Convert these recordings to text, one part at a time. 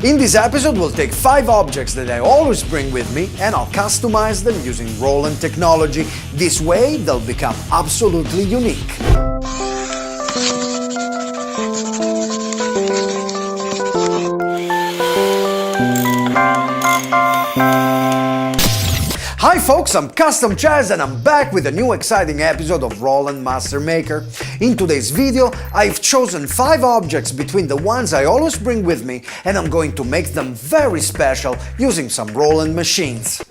In this episode, we'll take 5 objects that I always bring with me and I'll customize them using Roland technology. This way, they'll become absolutely unique. Hi folks, I'm Custom Chaz and I'm back with a new exciting episode of Roland Master Maker. In today's video, I've chosen 5 objects between the ones I always bring with me and I'm going to make them very special using some Roland machines.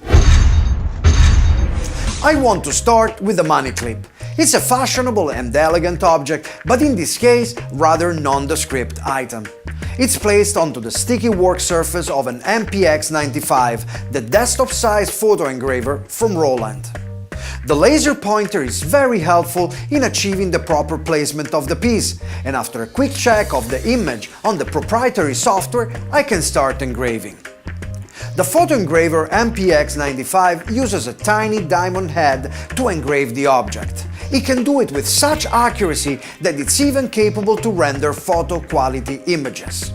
I want to start with the money clip. It's a fashionable and elegant object, but in this case, rather nondescript item. It's placed onto the sticky work surface of an ep05, the desktop-sized photo engraver from Roland. The laser pointer is very helpful in achieving the proper placement of the piece, and after a quick check of the image on the proprietary software, I can start engraving. The photo engraver MPX95 uses a tiny diamond head to engrave the object. It can do it with such accuracy that it's even capable to render photo quality images.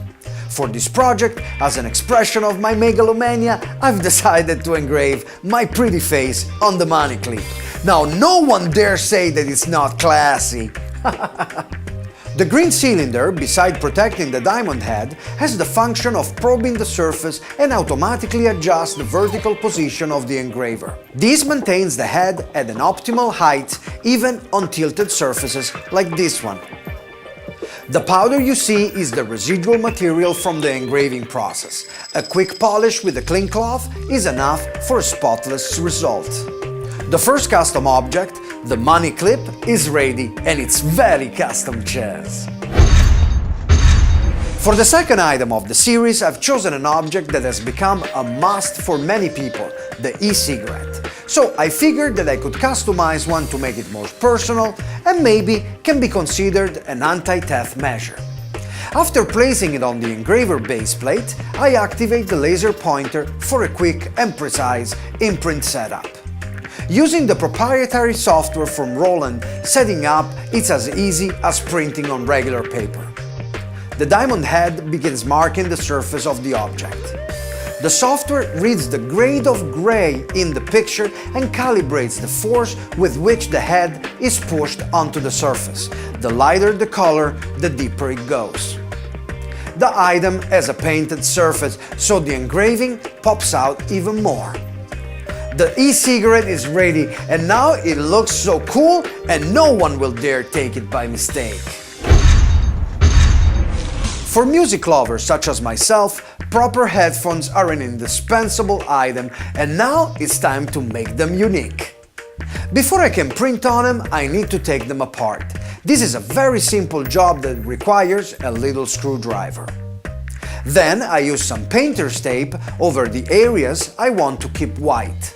For this project, as an expression of my megalomania, I've decided to engrave my pretty face on the money clip. Now, no one dare say that it's not classy. The green cylinder, beside protecting the diamond head, has the function of probing the surface and automatically adjusts the vertical position of the engraver. This maintains the head at an optimal height, even on tilted surfaces like this one. The powder you see is the residual material from the engraving process. A quick polish with a clean cloth is enough for a spotless result. The first custom object, the money clip, is ready and it's very custom Chaz. For the second item of the series, I've chosen an object that has become a must for many people, the e-cigarette. So I figured that I could customize one to make it more personal and maybe can be considered an anti-theft measure. After placing it on the engraver base plate, I activate the laser pointer for a quick and precise imprint setup. Using the proprietary software from Roland, setting up is as easy as printing on regular paper. The diamond head begins marking the surface of the object. The software reads the grade of gray in the picture and calibrates the force with which the head is pushed onto the surface. The lighter the color, the deeper it goes. The item has a painted surface, so the engraving pops out even more. The e-cigarette is ready and now it looks so cool and no one will dare take it by mistake. For music lovers such as myself, proper headphones are an indispensable item and now it's time to make them unique. Before I can print on them, I need to take them apart. This is a very simple job that requires a little screwdriver. Then I use some painter's tape over the areas I want to keep white.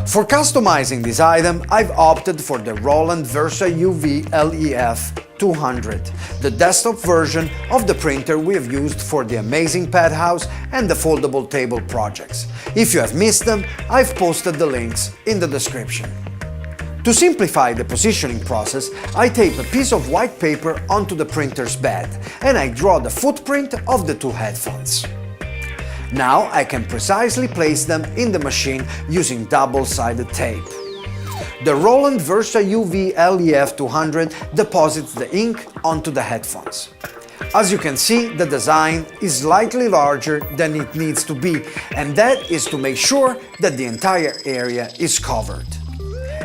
For customizing this item, I've opted for the Roland Versa UV ep0200, the desktop version of the printer we have used for the amazing pet house and the foldable table projects. If you have missed them, I've posted the links in the description. To simplify the positioning process, I tape a piece of white paper onto the printer's bed and I draw the footprint of the 2 headphones. Now I can precisely place them in the machine using double-sided tape. The Roland Versa UV ep200 deposits the ink onto the headphones. As you can see, the design is slightly larger than it needs to be, and that is to make sure that the entire area is covered.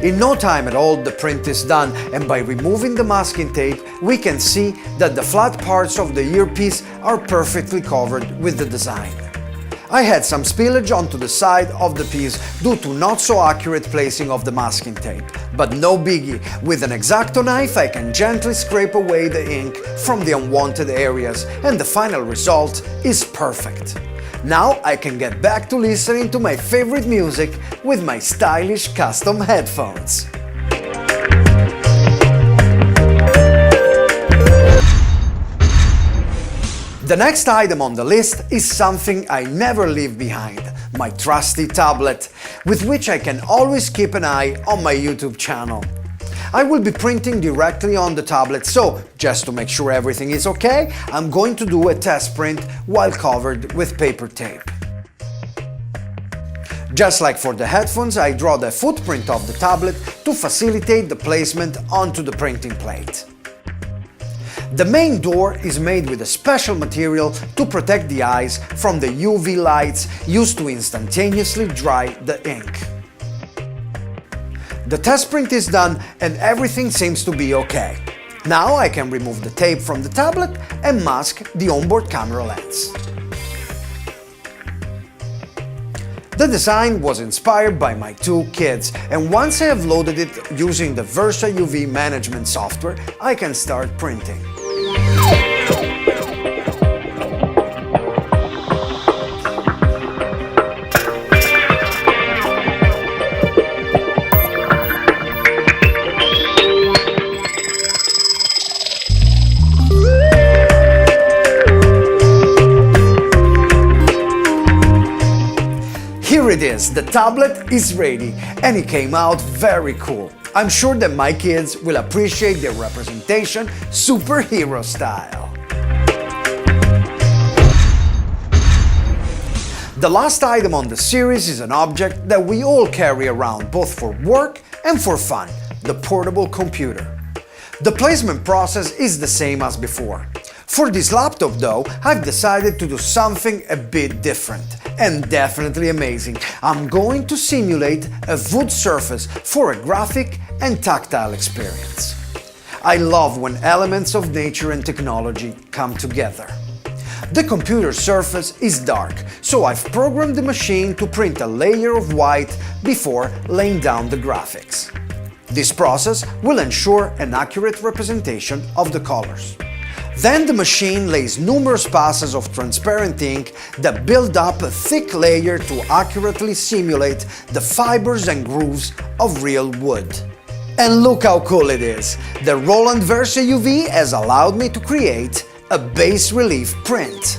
In no time at all, the print is done, and by removing the masking tape, we can see that the flat parts of the earpiece are perfectly covered with the design. I had some spillage onto the side of the piece due to not so accurate placing of the masking tape, but no biggie. With an X-Acto knife I can gently scrape away the ink from the unwanted areas and the final result is perfect. Now I can get back to listening to my favorite music with my stylish custom headphones. The next item on the list is something I never leave behind, my trusty tablet, with which I can always keep an eye on my YouTube channel. I will be printing directly on the tablet, so just to make sure everything is okay, I'm going to do a test print while covered with paper tape. Just like for the headphones, I draw the footprint of the tablet to facilitate the placement onto the printing plate. The main door is made with a special material to protect the eyes from the UV lights used to instantaneously dry the ink. The test print is done and everything seems to be okay. Now I can remove the tape from the tablet and mask the onboard camera lens. The design was inspired by my two kids, and once I have loaded it using the Versa UV management software, I can start printing. Here it is, the tablet is ready, and it came out very cool. I'm sure that my kids will appreciate the representation superhero style. The last item on the series is an object that we all carry around both for work and for fun, the portable computer. The placement process is the same as before. For this laptop though, I've decided to do something a bit different and definitely amazing. I'm going to simulate a wood surface for a graphic and tactile experience. I love when elements of nature and technology come together. The computer surface is dark, so I've programmed the machine to print a layer of white before laying down the graphics. This process will ensure an accurate representation of the colors. Then the machine lays numerous passes of transparent ink that build up a thick layer to accurately simulate the fibers and grooves of real wood. And look how cool it is! The Roland Versa UV has allowed me to create a bas relief print.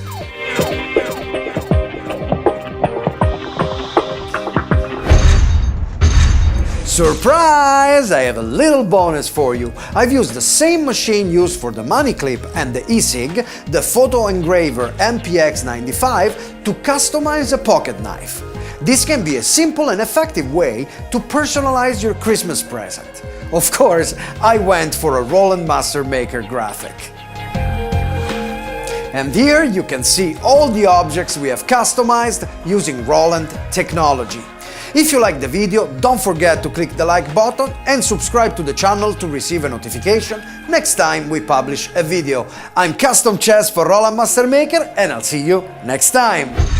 Surprise! I have a little bonus for you. I've used the same machine used for the money clip and the e-cig, the photo engraver ep05, to customize a pocket knife. This can be a simple and effective way to personalize your Christmas present. Of course, I went for a Roland Master Maker graphic. And here you can see all the objects we have customized using Roland technology. If you like the video, don't forget to click the like button and subscribe to the channel to receive a notification next time we publish a video. I'm Custom Chess for Roland Master Maker, and I'll see you next time!